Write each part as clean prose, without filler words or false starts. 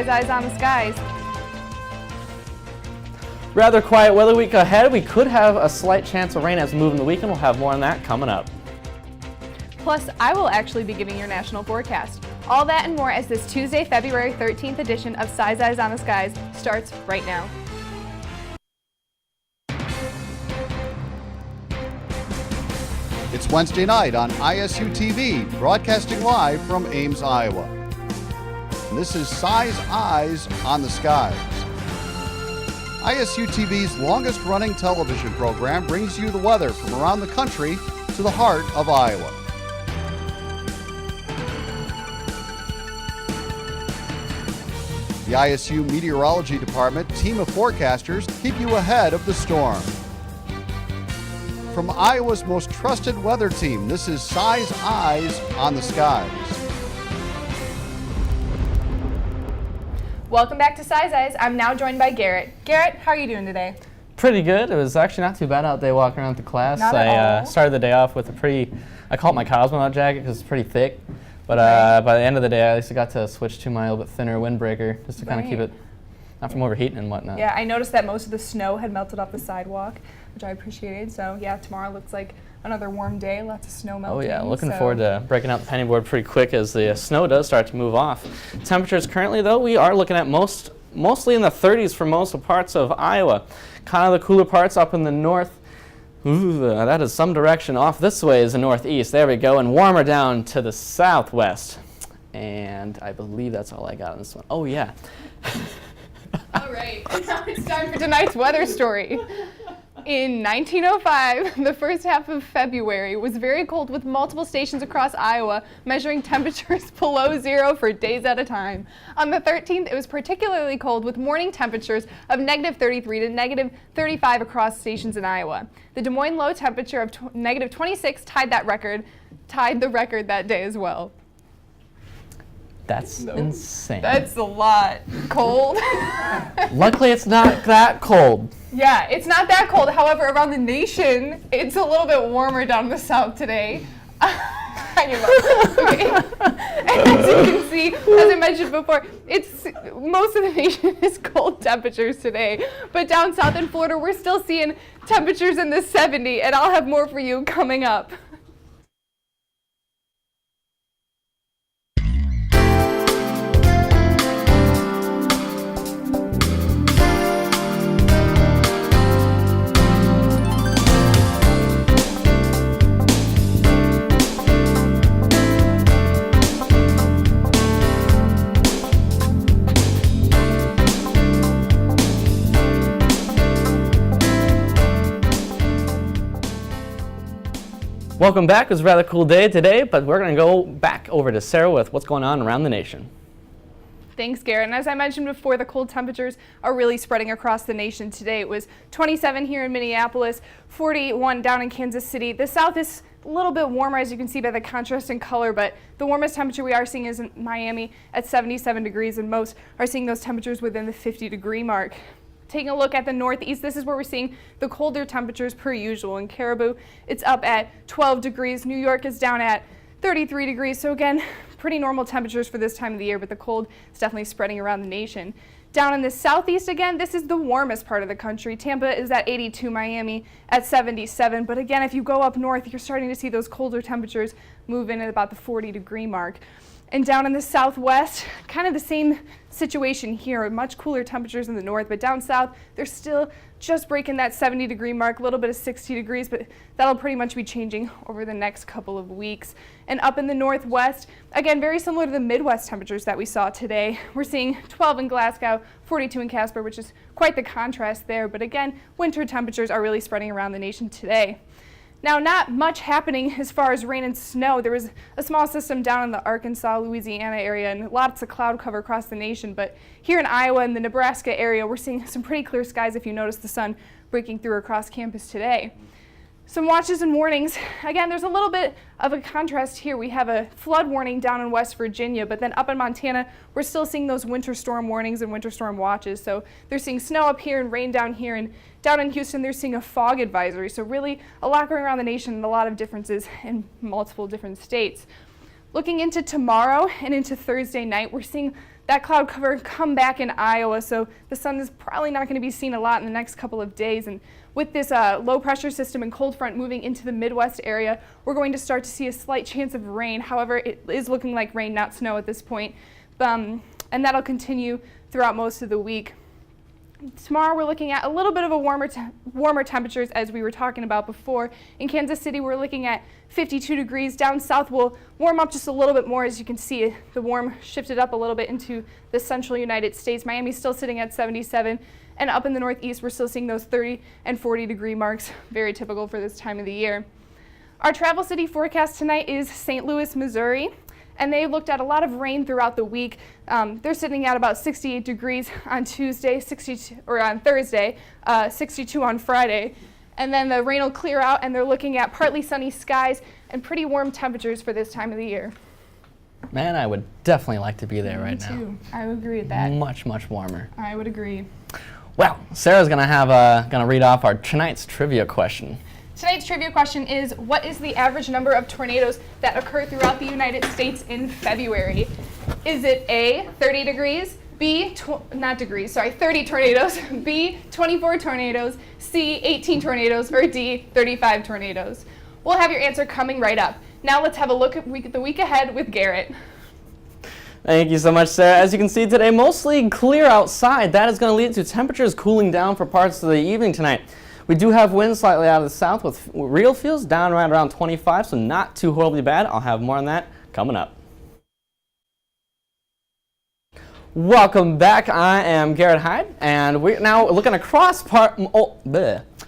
Eyes on the Skies. Rather quiet weather week ahead. We could have a slight chance of rain as we move in the weekend. We'll have more on that coming up. Plus, I will actually be giving your national forecast. All that and more as this Tuesday, February 13th edition of Sara's Eyes on the Skies starts right now. It's Wednesday night on ISU TV, broadcasting live from Ames, Iowa. And this is Sara's Eyes on the Skies. ISU TV's longest-running television program brings you the weather from around the country to the heart of Iowa. The ISU Meteorology Department team of forecasters keep you ahead of the storm. From Iowa's most trusted weather team, this is Sara's Eyes on the Skies. Welcome back to Sara's Eyes. I'm now joined by Garrett. Garrett, how are you doing today? Pretty good. It was actually not too bad out there walking around the class. Not at all. Started the day off with I call it my cosmonaut jacket because it's pretty thick. But by the end of the day, I actually got to switch to my a little bit thinner windbreaker just to kind of keep it not from overheating and whatnot. Yeah, I noticed that most of the snow had melted off the sidewalk, which I appreciated. So yeah, tomorrow looks like another warm day, lots of snow melting. Oh yeah, looking forward to breaking out the penny board pretty quick as the snow does start to move off. Temperatures currently, though, we are looking at mostly in the 30s for most parts of Iowa. Kind of the cooler parts up in the north. Ooh, that is some direction off this way is the northeast. There we go, and warmer down to the southwest. And I believe that's all I got on this one. Oh yeah. All right, now it's time for tonight's weather story. In 1905, the first half of February was very cold with multiple stations across Iowa measuring temperatures below zero for days at a time. On the 13th, it was particularly cold with morning temperatures of -33 to -35 across stations in Iowa. The Des Moines low temperature of -26 tied the record that day as well. That's insane. That's a lot. Cold. Luckily, it's not that cold. Yeah, it's not that cold. However, around the nation, it's a little bit warmer down in the south today. Okay. And as you can see, as I mentioned before, most of the nation is cold temperatures today. But down south in Florida, we're still seeing temperatures in the 70s, and I'll have more for you coming up. Welcome back. It was a rather cool day today, but we're going to go back over to Sara with what's going on around the nation. Thanks, Garrett. And as I mentioned before, the cold temperatures are really spreading across the nation today. It was 27 here in Minneapolis, 41 down in Kansas City. The south is a little bit warmer, as you can see by the contrast in color, but the warmest temperature we are seeing is in Miami at 77 degrees, and most are seeing those temperatures within the 50-degree mark. Taking a look at the northeast, this is where we're seeing the colder temperatures per usual. In Caribou, it's up at 12 degrees. New York is down at 33 degrees. So again, pretty normal temperatures for this time of the year, but the cold is definitely spreading around the nation. Down in the southeast again, this is the warmest part of the country. Tampa is at 82, Miami at 77. But again, if you go up north, you're starting to see those colder temperatures move in at about the 40-degree mark. And down in the southwest, kind of the same situation here, much cooler temperatures in the north, but down south, they're still just breaking that 70-degree mark, a little bit of 60 degrees, but that'll pretty much be changing over the next couple of weeks. And up in the northwest, again, very similar to the Midwest temperatures that we saw today. We're seeing 12 in Glasgow, 42 in Casper, which is quite the contrast there, but again, winter temperatures are really spreading around the nation today. Now, not much happening as far as rain and snow. There was a small system down in the Arkansas, Louisiana area and lots of cloud cover across the nation. But here in Iowa and the Nebraska area, we're seeing some pretty clear skies if you notice the sun breaking through across campus today. Some watches and warnings. Again, there's a little bit of a contrast here. We have a flood warning down in West Virginia, but then up in Montana, we're still seeing those winter storm warnings and winter storm watches. So they're seeing snow up here and rain down here, and down in Houston, they're seeing a fog advisory. So really a lot going around the nation and a lot of differences in multiple different states. Looking into tomorrow and into Thursday night, we're seeing that cloud cover come back in Iowa, so the sun is probably not going to be seen a lot in the next couple of days. And with this low pressure system and cold front moving into the Midwest area, we're going to start to see a slight chance of rain. However, it is looking like rain, not snow at this point. And that'll continue throughout most of the week. Tomorrow we're looking at a little bit of a warmer temperatures as we were talking about before. In Kansas City we're looking at 52 degrees. Down south we'll warm up just a little bit more. As you can see, the warm shifted up a little bit into the central United States. Miami's still sitting at 77, and up in the northeast we're still seeing those 30 and 40 degree marks, very typical for this time of the year. Our travel city forecast tonight is St. Louis, Missouri. And they looked at a lot of rain throughout the week. They're sitting at about 68 degrees on Tuesday, 62, or on Thursday, 62 on Friday. And then the rain will clear out, and they're looking at partly sunny skies and pretty warm temperatures for this time of the year. Man, I would definitely like to be there right now. Me too. I would agree with that. Much, much warmer. I would agree. Well, Sarah's gonna read off our tonight's trivia question. Tonight's trivia question is, what is the average number of tornadoes that occur throughout the United States in February? Is it A, 30 degrees, B, 30 tornadoes, B, 24 tornadoes, C, 18 tornadoes, or D, 35 tornadoes? We'll have your answer coming right up. Now let's have a look at the week ahead with Garrett. Thank you so much, Sarah. As you can see today, mostly clear outside. That is going to lead to temperatures cooling down for parts of the evening tonight. We do have winds slightly out of the south with real feels down right around 25, so not too horribly bad. I'll have more on that coming up. Welcome back. I am Garrett Hyde, and we're now looking across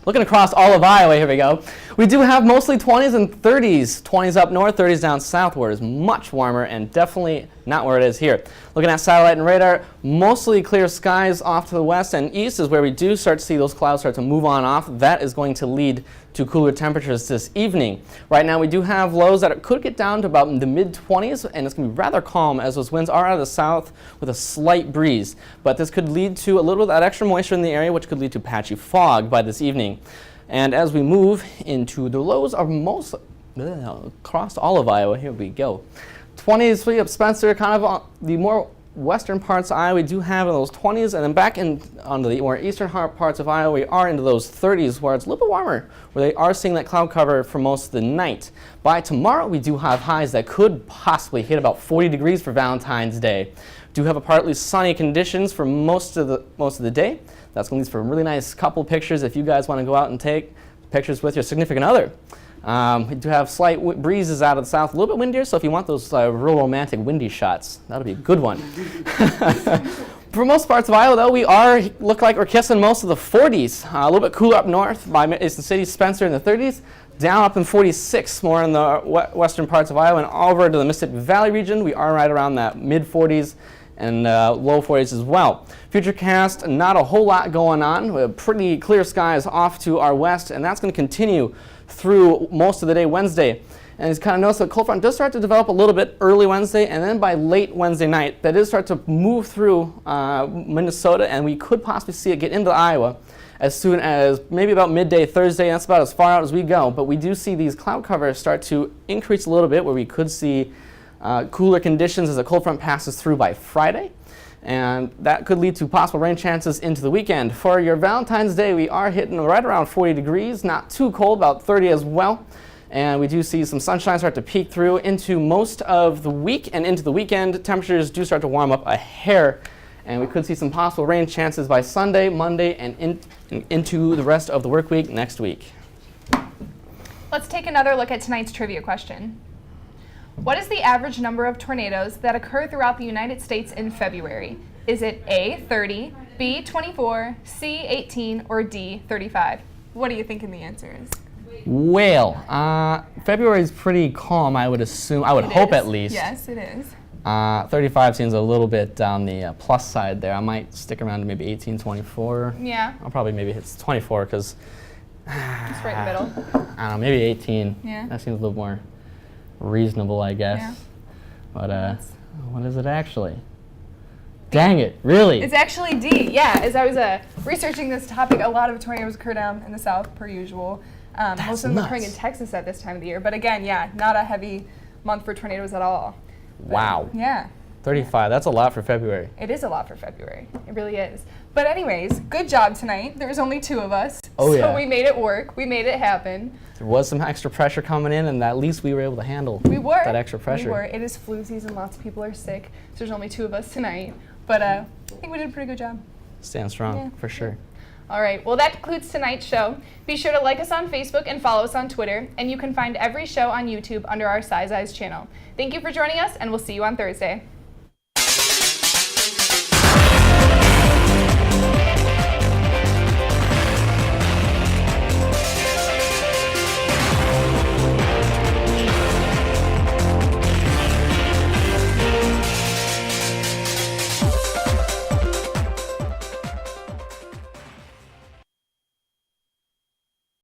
looking across all of Iowa. Here we go. We do have mostly 20s and 30s. 20s up north, 30s down south, where it's much warmer and definitely not where it is here. Looking at satellite and radar, mostly clear skies off to the west and east is where we do start to see those clouds start to move on off. That is going to lead to cooler temperatures this evening. Right now we do have lows that could get down to about the mid-20s, and it's going to be rather calm as those winds are out of the south with a slight breeze. But this could lead to a little bit of that extra moisture in the area, which could lead to patchy fog by this evening. And as we move into the lows are most across all of Iowa, here we go. 20s for up Spencer, kind of the more western parts of Iowa, we do have in those 20s, and then back in on the more eastern parts of Iowa, we are into those 30s where it's a little bit warmer, where they are seeing that cloud cover for most of the night. By tomorrow, we do have highs that could possibly hit about 40 degrees for Valentine's Day. We do have a partly sunny conditions for most of the day. That's going to lead for a really nice couple pictures if you guys want to go out and take pictures with your significant other. We do have slight breezes out of the south, a little bit windier, so if you want those real romantic windy shots, that'll be a good one. For most parts of Iowa, though, we look like we're kissing most of the 40s. A little bit cooler up north by Mason City, Spencer in the 30s, down up in 46 more in the western parts of Iowa, and over to the Mississippi Valley region, we are right around that mid-40s and low 40s as well. FUTURECAST, not a whole lot going on. We have pretty clear skies off to our west, and that's going to continue through most of the day Wednesday. And it's kind of noticed that cold front does start to develop a little bit early Wednesday, and then by late Wednesday night, that does start to move through Minnesota, and we could possibly see it get into Iowa as soon as maybe about midday Thursday. That's about as far out as we go. But we do see these cloud covers start to increase a little bit, where we could see cooler conditions as the cold front passes through by Friday. And that could lead to possible rain chances into the weekend. For your Valentine's Day, we are hitting right around 40 degrees, not too cold, about 30 as well. And we do see some sunshine start to peek through into most of the week, and into the weekend, temperatures do start to warm up a hair. And we could see some possible rain chances by Sunday, Monday, and into the rest of the work week next week. Let's take another look at tonight's trivia question. What is the average number of tornadoes that occur throughout the United States in February? Is it A, 30, B, 24, C, 18, or D, 35? What are you thinking the answer is? Well, February is pretty calm, I would assume. I would hope at least. Yes, it is. 35 seems a little bit on the plus side there. I might stick around to maybe 18, 24. Yeah. I'll probably maybe hit 24 because... It's right in the middle. I don't know, maybe 18. Yeah. That seems a little more reasonable, I guess. Yeah. But what is it actually? Dang it, really? It's actually D. Yeah, as I was researching this topic, a lot of tornadoes occur down in the south, per usual. Most of them occurring in Texas at this time of the year. But again, yeah, not a heavy month for tornadoes at all. Wow. Yeah. 35. That's a lot for February. It is a lot for February. It really is. But anyways, good job tonight. There was only 2 of us. Oh, so yeah. we made it work. We made it happen. There was some extra pressure coming in, and at least we were able to handle We were. that extra pressure. We were. It is flu season. Lots of people are sick. So there's only 2 of us tonight. But I think we did a pretty good job. Stand strong, Yeah. for sure. All right, well, that concludes tonight's show. Be sure to like us on Facebook and follow us on Twitter, and you can find every show on YouTube under our Size Eyes channel. Thank you for joining us, and we'll see you on Thursday.